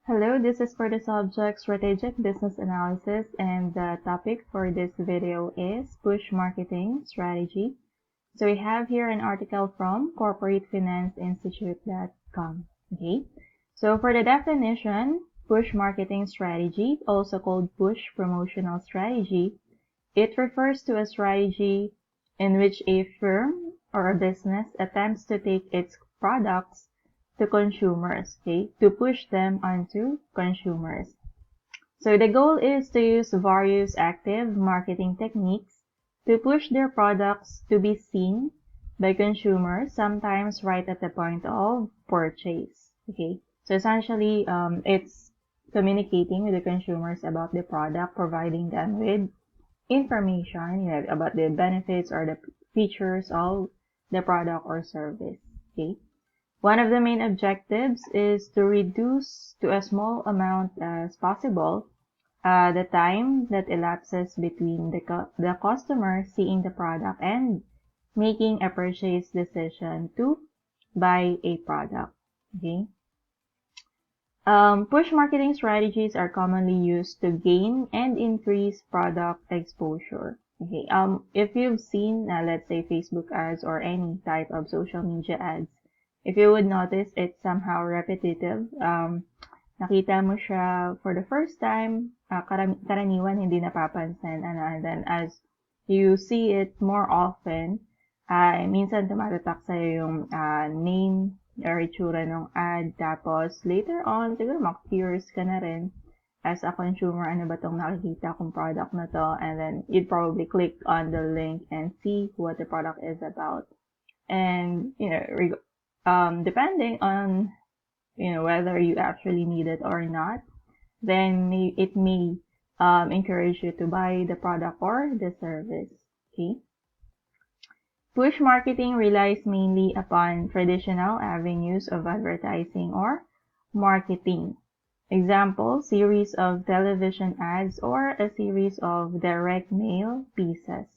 Hello, this is for the subject Strategic Business Analysis, and the topic for this video is Push Marketing Strategy. So we have here an article from corporatefinanceinstitute.com. Okay, so for the definition, push marketing strategy, also called push promotional strategy, it refers to a strategy in which a firm or a business attempts to take its products to consumers, okay, to push them onto consumers. So the goal is to use various active marketing techniques to push their products to be seen by consumers, sometimes right at the point of purchase. Okay, so essentially, it's communicating with the consumers about the product, providing them with information, about the benefits or the features of the product or service. Okay. One of the main objectives is to reduce to a small amount as possible the time that elapses between the customer seeing the product and making a purchase decision to buy a product. Okay. Push marketing strategies are commonly used to gain and increase product exposure. Okay. If you've seen, let's say, Facebook ads or any type of social media ads, if you would notice, it's somehow repetitive. Nakita mo siya for the first time, karaniwan hindi napapansin. And then as you see it more often, minsan tumatatak sa'yo yung name or itsura ng ad. Tapos later on, siguro mag-curious ka na rin as a consumer, ano ba tong nakikita kong product na to? And then you'd probably click on the link and see what the product is about. And, depending on, whether you actually need it or not, then it may encourage you to buy the product or the service. Okay. Push marketing relies mainly upon traditional avenues of advertising or marketing. Example, series of television ads or a series of direct mail pieces.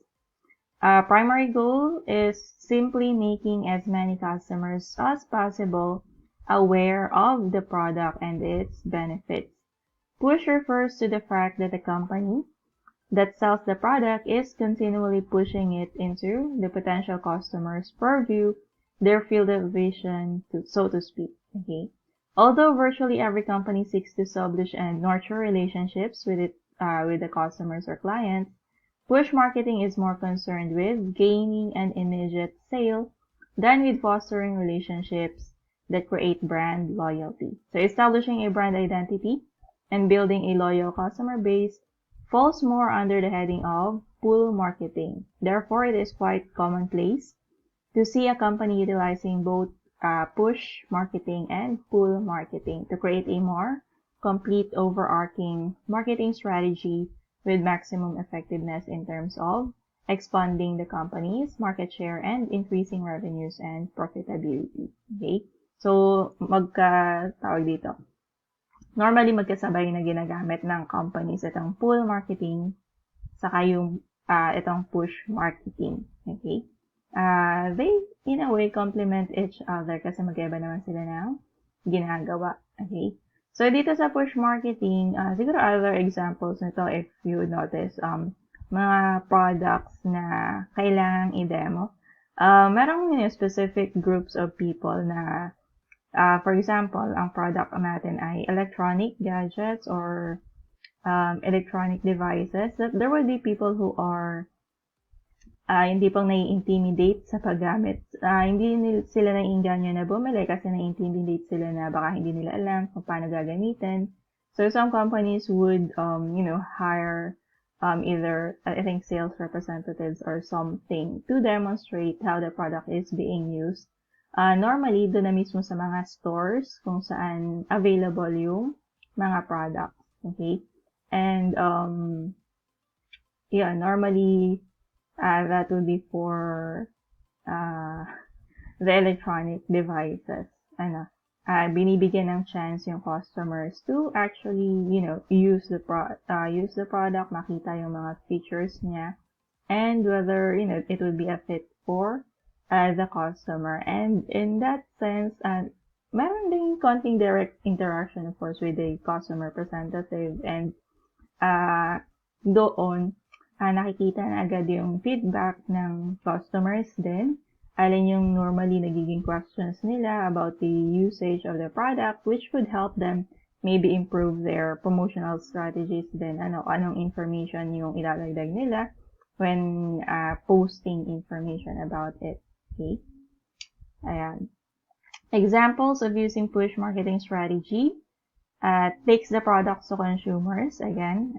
Primary goal is simply making as many customers as possible aware of the product and its benefits. Push refers to the fact that the company that sells the product is continually pushing it into the potential customer's purview, their field of vision, so to speak. Okay. Although virtually every company seeks to establish and nurture relationships with the customers or clients, push marketing is more concerned with gaining an immediate sale than with fostering relationships that create brand loyalty. So establishing a brand identity and building a loyal customer base falls more under the heading of pull marketing. Therefore, it is quite commonplace to see a company utilizing both push marketing and pull marketing to create a more complete overarching marketing strategy with maximum effectiveness in terms of expanding the company's market share and increasing revenues and profitability. Okay? So, normally magkasabay na ginagamit ng companies itong pull marketing saka yung itong push marketing. Okay? They, in a way, complement each other kasi magkaiba naman sila ng ginagawa. Okay? So, dito sa push marketing, siguro other examples nito, if you would notice, mga products na kailangang i-demo. Merong specific groups of people na, for example, ang product natin ay electronic gadgets or electronic devices. That there will be people who are hindi pang nai-intimidate sa paggamit. Hindi sila naiinganyo na bumili kasi nai-intimidate sila na baka hindi nila alam kung paano gagamitin. So some companies would, hire either, I think, sales representatives or something to demonstrate how the product is being used. Normally, doon na mismo sa mga stores kung saan available yung mga products. Okay? And, normally, that would be for the electronic devices. Binibigyan ng chance yung customers to actually, use the product, makita yung mga features niya, and whether, it would be a fit for the customer. And in that sense, meron ding konting direct interaction, of course, with the customer representative, and doon, nakikita na agad yung feedback ng customers din. Alin yung normally nagiging questions nila about the usage of the product, which would help them maybe improve their promotional strategies din. Anong information yung ilalagdag nila when posting information about it. Okay? Ayan. Examples of using push marketing strategy. Takes the products to consumers. Again,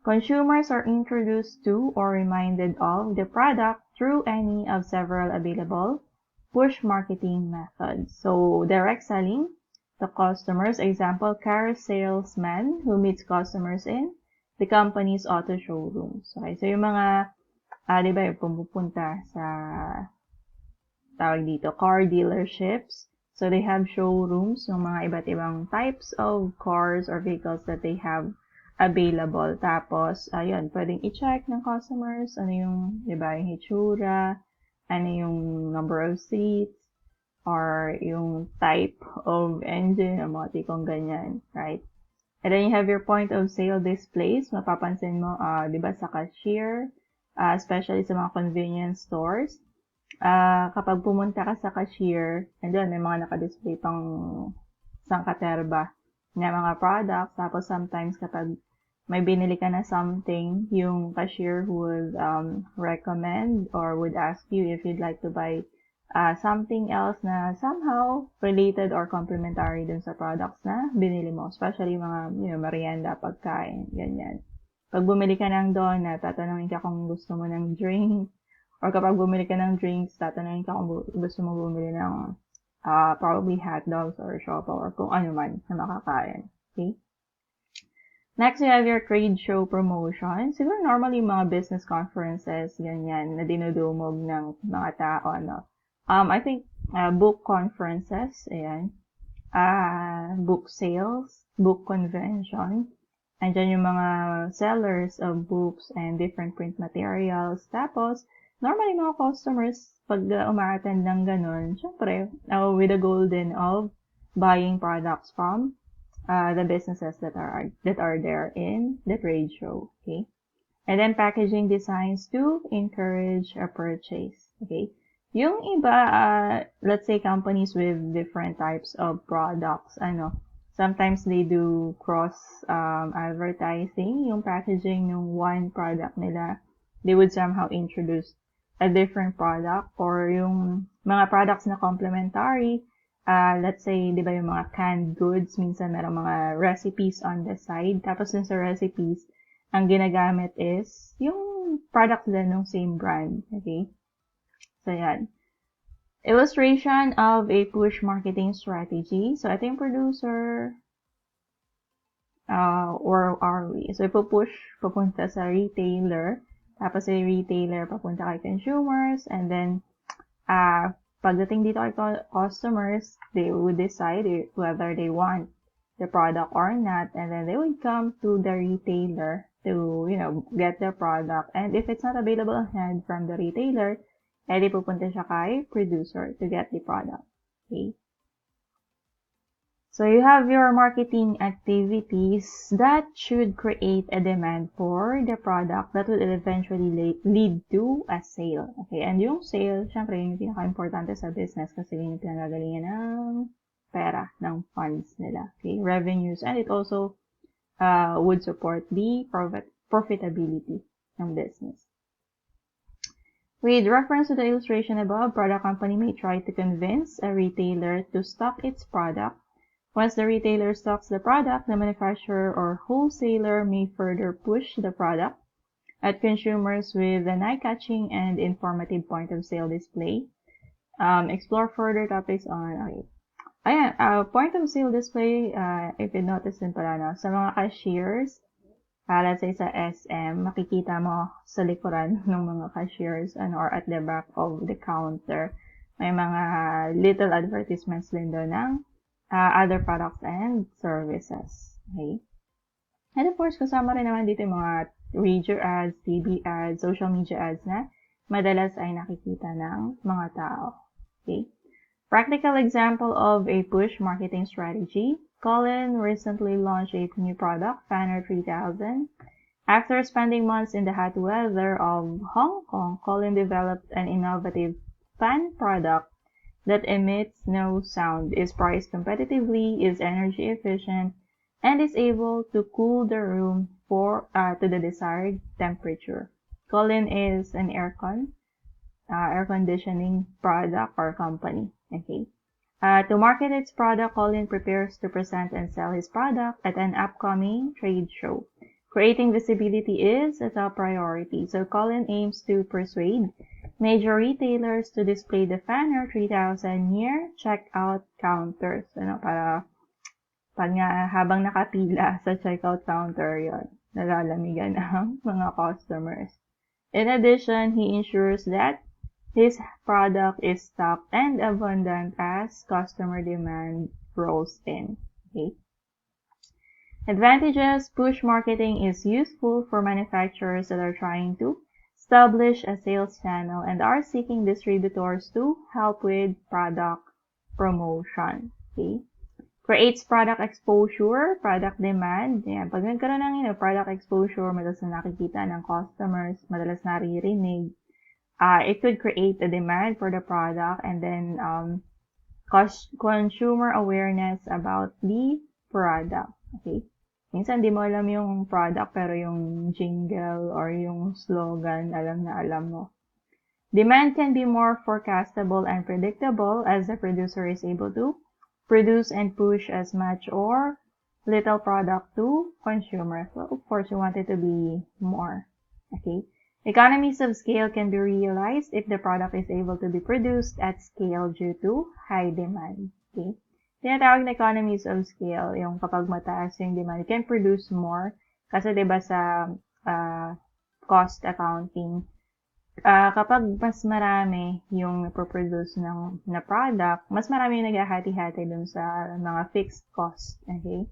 consumers are introduced to or reminded of the product through any of several available push marketing methods. So, direct selling to customers. Example, car salesman who meets customers in the company's auto showrooms. Okay, so yung mga, di ba, yung pumupunta sa, tawag dito, car dealerships. So, they have showrooms ng mga iba't ibang types of cars or vehicles that they have available. Tapos, ayun, pwedeng i-check ng customers, ano yung, di ba, yung hitsura, ano yung number of seats, or yung type of engine, o mga tipong ganyan, right? And then you have your point of sale displays. Mapapansin mo, di ba, sa cashier, especially sa mga convenience stores, kapag pumunta ka sa cashier, and then may mga nakadisplay pang sangkaterba na mga products. Tapos sometimes kapag may binili ka na something, yung cashier would recommend or would ask you if you'd like to buy something else na somehow related or complementary dun sa products na binili mo. Especially mga merienda, pagkain, ganyan. Pag bumili ka ng donut, tatanungin ka kung gusto mo ng drink. Or kapag bumili ka ng drinks, tatanungin ka kung gusto mo bumili ng probably hot dogs or siopaw or kung ano man na makakain. Okay? Next, you have your trade show promotion. Siguro normally mga business conferences, ganyan, na dinudumog ng mga tao. I think book conferences, ayan. Book sales, book convention. Andyan yung mga sellers of books and different print materials. Tapos, normally mga customers, pag umaattend ng ganun, syempre, with the goal din of buying products from the businesses that are there in the trade show, okay? And then packaging designs to encourage a purchase, okay? Yung iba, let's say companies with different types of products, sometimes they do cross advertising, yung packaging ng one product nila, they would somehow introduce a different product, or yung mga products na complementary, let's say, di ba yung mga canned goods, minsan merong mga recipes on the side, tapos dun sa recipes, ang ginagamit is yung products din ng same brand, okay? So, yan. Illustration of a push marketing strategy. So, ito yung producer, or are we? So, ipo-push papunta sa retailer, tapos yung retailer papunta kay consumers, and then, pagdating dito kay customers, they would decide whether they want the product or not, and then they would come to the retailer to, get the product. And if it's not available on hand from the retailer, edi pupunta siya kay producer to get the product. Okay? So you have your marketing activities that should create a demand for the product that will eventually lead to a sale. Okay, and yung sale, syempre yung pinaka-importante sa business kasi yun yung pinagagalingan ng pera, ng funds nila. Okay, revenues, and it also would support the profitability ng business. With reference to the illustration above, product company may try to convince a retailer to stock its product. Once the retailer stocks the product, the manufacturer or wholesaler may further push the product at consumers with an eye-catching and informative point-of-sale display. Explore further topics on, point-of-sale display, if you notice din pala, sa mga cashiers, let's say sa SM, makikita mo sa likuran ng mga cashiers, or at the back of the counter, may mga little advertisements din doon ng other products and services. Okay? And of course, kasama rin naman dito yung mga radio ads, TV ads, social media ads na madalas ay nakikita ng mga tao. Okay? Practical example of a push marketing strategy. Colin recently launched a new product, Fanner 3000. After spending months in the hot weather of Hong Kong, Colin developed an innovative fan product that emits no sound, is priced competitively, is energy efficient, and is able to cool the room to the desired temperature. Colin is an air conditioning product or company. Okay. To market its product, Colin prepares to present and sell his product at an upcoming trade show. Creating visibility is a top priority, so Colin aims to persuade major retailers to display the Fanner 3000 near checkout counters. Para pag nga habang nakapila sa checkout counter yon, nalalamigan ang mga customers. In addition, he ensures that his product is stocked and abundant as customer demand rolls in. Okay. Advantages. Push marketing is useful for manufacturers that are trying to establish a sales channel and are seeking distributors to help with product promotion. Okay. Creates product exposure, product demand. Yan. Pag nagkaroon ng product exposure, madalas na nakikita ng customers, madalas naririnig, it could create a demand for the product and then consumer awareness about the product. Okay? Minsan di mo alam yung product pero yung jingle or yung slogan, alam na alam mo. Demand can be more forecastable and predictable as the producer is able to produce and push as much or little product to consumers. So, of course, you want it to be more. Okay? Economies of scale can be realized if the product is able to be produced at scale due to high demand. Okay? Tinatawag na economies of scale, yung kapag mataas yung demand, you can produce more. Kasi diba sa cost accounting, kapag mas marami yung produce na product, mas marami yung naghahati-hati dun sa mga fixed cost. Okay?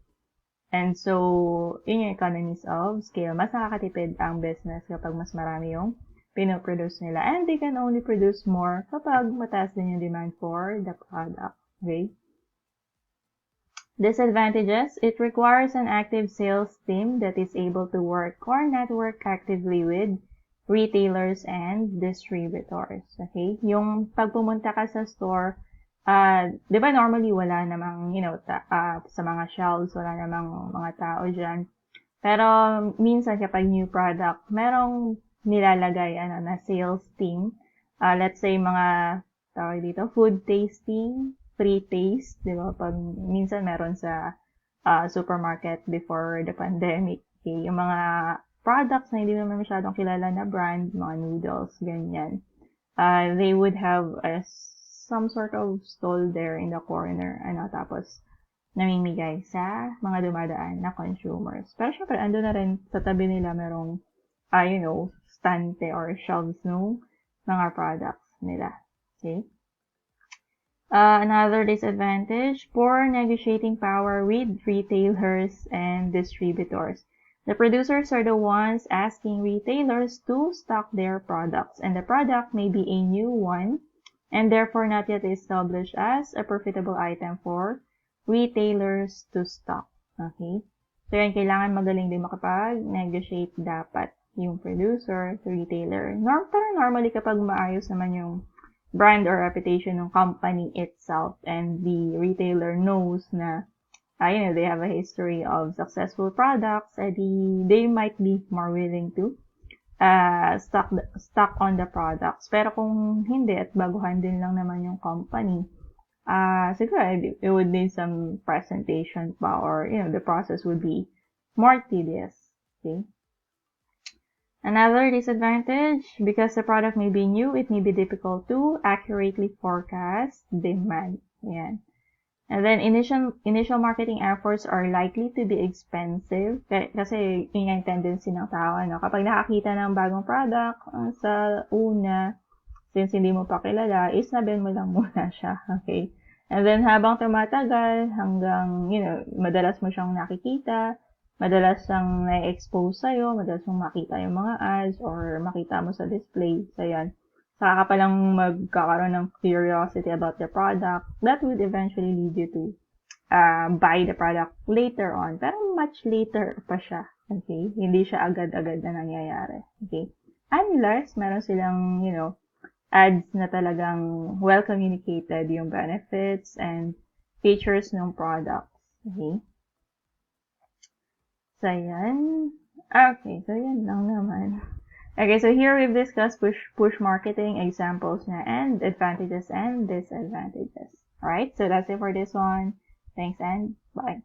And so, yun yung economies of scale. Mas nakakatipid ang business kapag mas marami yung pinoproduce nila. And they can only produce more kapag mataas din yung demand for the product. Okay? Disadvantages. It requires an active sales team that is able to work or network actively with retailers and distributors. Okay? Yung pag pumunta ka sa store, di ba normally wala namang, sa mga shelves, wala namang mga tao dyan. Pero minsan kapag new product, merong nilalagay na sales team. Let's say mga tawag dito, food tasting, free taste, di ba? Pag minsan meron sa supermarket before the pandemic. Okay? Yung mga products na hindi naman masyadong kilala na brand, mga noodles, ganyan. They would have some sort of stall there in the corner, tapos namimigay sa mga dumadaan na consumers. Pero syempre, ando na rin sa tabi nila merong, stante or shelves ng mga products nila. Okay? Another disadvantage, poor negotiating power with retailers and distributors. The producers are the ones asking retailers to stock their products, and the product may be a new one and therefore not yet established as a profitable item for retailers to stock. Okay? So yan, kailangan magaling din makapag-negotiate dapat yung producer to retailer. Pero normally kapag maayos naman yung brand or reputation ng company itself and the retailer knows na they have a history of successful products, they might be more willing to stock on the products. Pero kung hindi at baguhan din lang naman yung company, siguro it would need some presentation pa or the process would be more tedious. Okay? Another disadvantage, because the product may be new, it may be difficult to accurately forecast demand. Yan. And then initial marketing efforts are likely to be expensive kasi yun yung tendency ng tao. Kapag nakakita ng bagong product sa una, since hindi mo pa kilala, isnaben mo lang muna siya. Okay? And then habang tumatagal, hanggang, madalas mo siyang nakikita, madalas siyang na-expose sa'yo, madalas mong makita yung mga ads or makita mo sa display. So, yan. saka ka palang magkakaroon ng curiosity about the product, that would eventually lead you to buy the product later on. Pero much later pa siya. Okay? Hindi siya agad-agad na nangyayari. Okay? Unless meron silang, ads na talagang well communicated yung benefits and features ng products. Okay? So, yan. Okay, so yan lang naman. Okay, so here we've discussed push marketing, examples na, and advantages and disadvantages. Alright, so that's it for this one. Thanks and bye.